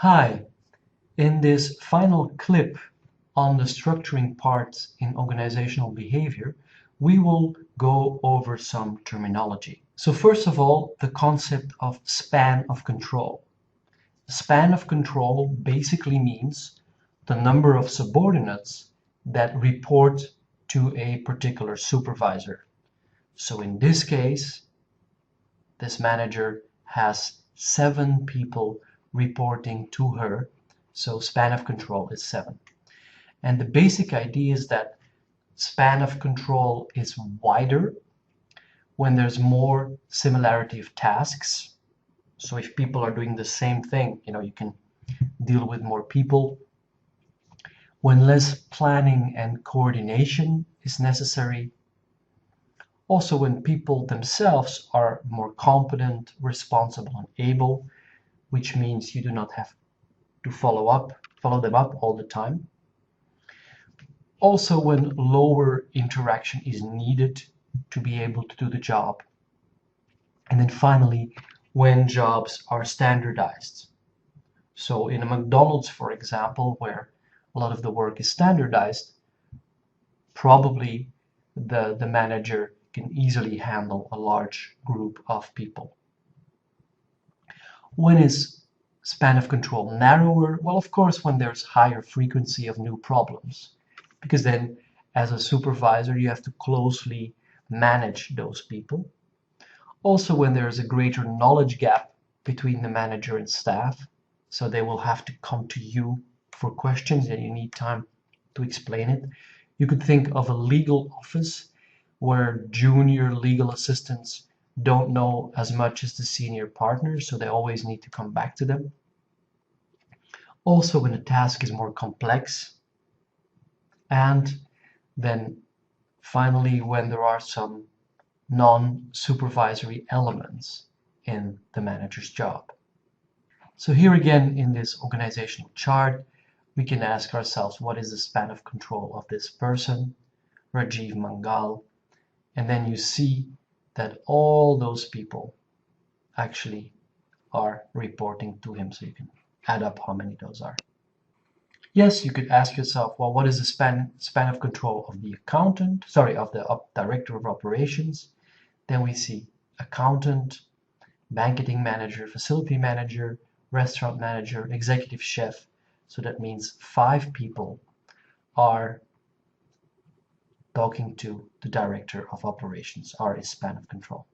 Hi, in this final clip on the structuring parts in organizational behavior, we will go over some terminology. So first of all, the concept of span of control. Span of control basically means the number of subordinates that report to a particular supervisor. So in this case, this manager has 7 people reporting to her, so span of control is 7. And the basic idea is that span of control is wider when there's more similarity of tasks. So if people are doing the same thing, you can deal with more people. When less planning and coordination is necessary. Also when people themselves are more competent, responsible, and able, which means you do not have to follow them up all the time. Also when lower interaction is needed to be able to do the job. And then finally, when jobs are standardized. So in a McDonald's, for example, where a lot of the work is standardized, probably the manager can easily handle a large group of people. When is span of control narrower? Well, of course, when there's higher frequency of new problems, because then as a supervisor, you have to closely manage those people. Also, when there's a greater knowledge gap between the manager and staff, so they will have to come to you for questions and you need time to explain it. You could think of a legal office where junior legal assistants don't know as much as the senior partners, so they always need to come back to them. Also when a task is more complex, and then finally when there are some non-supervisory elements in the manager's job. So here again in this organizational chart, we can ask ourselves, what is the span of control of this person, Rajiv Mangal? And then you see that all those people actually are reporting to him, so you can add up how many those are. Yes, you could ask yourself, well, what is the span of control of the accountant, of the director of operations? Then we see accountant, banqueting manager, facility manager, restaurant manager, executive chef. So that means 5 people are talking to the director of operations, are his span of control.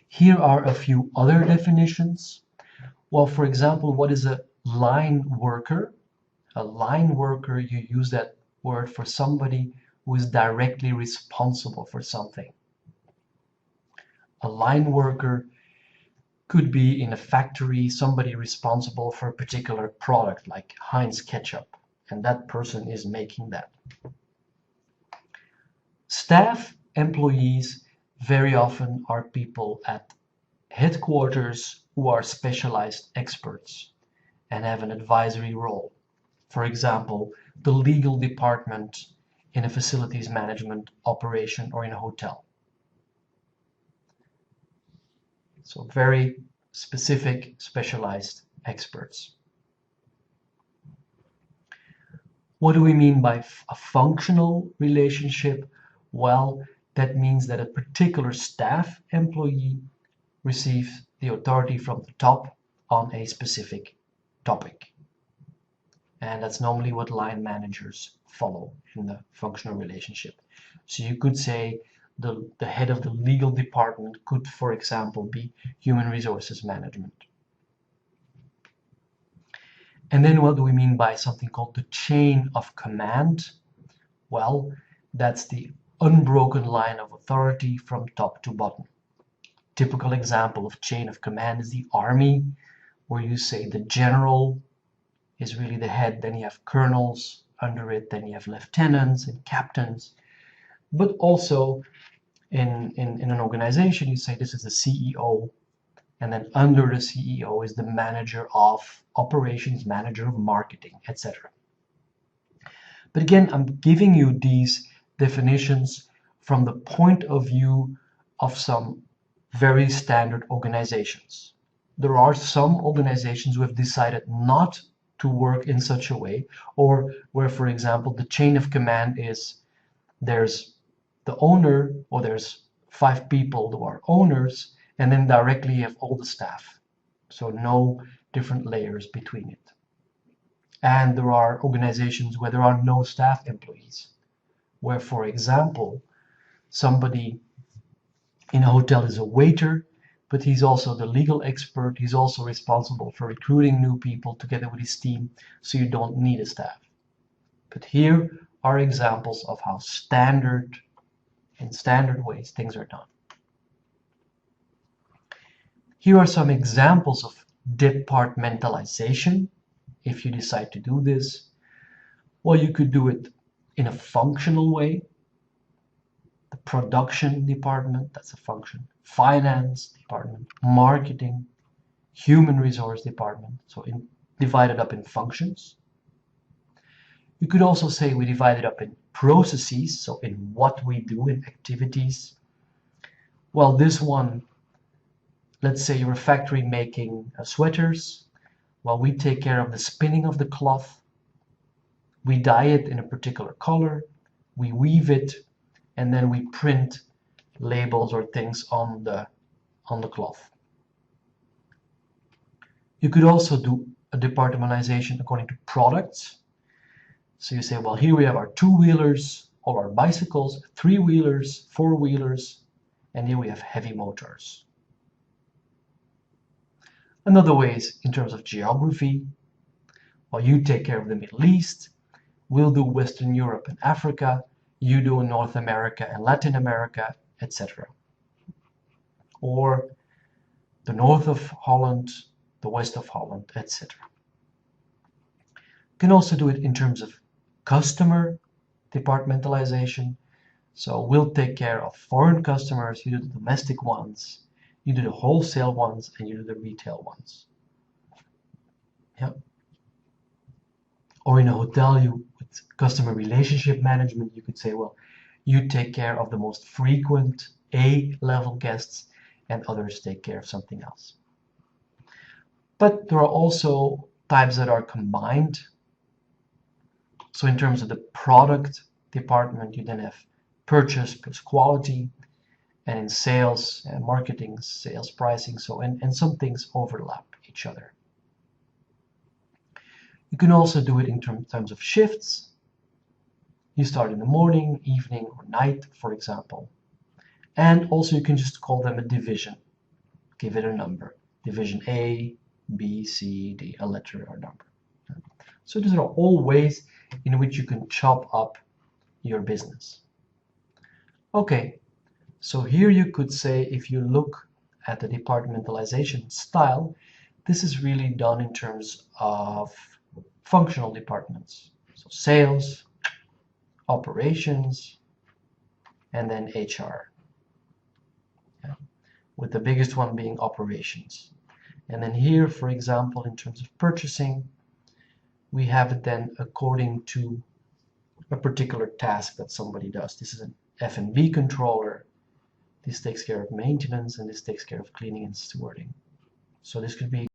Here are a few other definitions. Well, for example, what is a line worker? A line worker, you use that word for somebody who is directly responsible for something. A line worker could be in a factory, somebody responsible for a particular product like Heinz ketchup, and that person is making that. Staff employees very often are people at headquarters who are specialized experts and have an advisory role. For example, the legal department in a facilities management operation or in a hotel. So very specific, specialized experts. What do we mean by a functional relationship? Well, that means that a particular staff employee receives the authority from the top on a specific topic. And that's normally what line managers follow in the functional relationship. So you could say the head of the legal department could, for example, be human resources management. And then what do we mean by something called the chain of command? Well, that's the unbroken line of authority from top to bottom. Typical example of chain of command is the army, where you say the general is really the head, then you have colonels under it, then you have lieutenants and captains. But also in an organization, you say this is the CEO, and then under the CEO is the manager of operations, manager of marketing, etc. But again, I'm giving you these definitions from the point of view of some very standard organizations. there are some organizations who have decided not to work in such a way, or where, for example, the chain of command is there's the owner, or there's 5 people who are owners, and then directly you have all the staff. So no different layers between it. And there are organizations where there are no staff employees, where, for example, somebody in a hotel is a waiter, but he's also the legal expert. He's also responsible for recruiting new people together with his team, so you don't need a staff. But here are examples of how in standard ways things are done. Here are some examples of departmentalization. If you decide to do this, well, you could do it in a functional way. The production department, that's a function. Finance department, marketing, human resource department. So divided up in functions. You could also say we divide it up in processes, so in what we do in activities. Well, this one, let's say you're a factory making sweaters. Well, we take care of the spinning of the cloth. We dye it in a particular color. We weave it, and then we print labels or things on the cloth. You could also do a departmentalization according to products. So you say, well, here we have our 2-wheelers, all our bicycles, 3-wheelers, 4-wheelers, and here we have heavy motors. Another way is in terms of geography. Well, you take care of the Middle East, we'll do Western Europe and Africa, you do North America and Latin America, etc. Or the north of Holland, the west of Holland, etc. You can also do it in terms of customer departmentalization. So we'll take care of foreign customers, you do the domestic ones, you do the wholesale ones, and you do the retail ones. Yeah. Or in a hotel, with customer relationship management, you could say, well, you take care of the most frequent A-level guests, and others take care of something else. But there are also types that are combined. So in terms of the product department, you then have purchase plus quality, and in sales and marketing, sales pricing. So and some things overlap each other. You can also do it in terms of shifts. You start in the morning, evening, or night, for example. And also you can just call them a division. Give it a number. Division A, B, C, D, a letter or number. So these are all ways in which you can chop up your business. Okay, so here you could say, if you look at the departmentalization style, this is really done in terms of functional departments. So sales, operations, and then HR. Yeah. With the biggest one being operations. And then here, for example, in terms of purchasing, we have it then according to a particular task that somebody does. This is an F&B controller. This takes care of maintenance, and this takes care of cleaning and stewarding. So this could be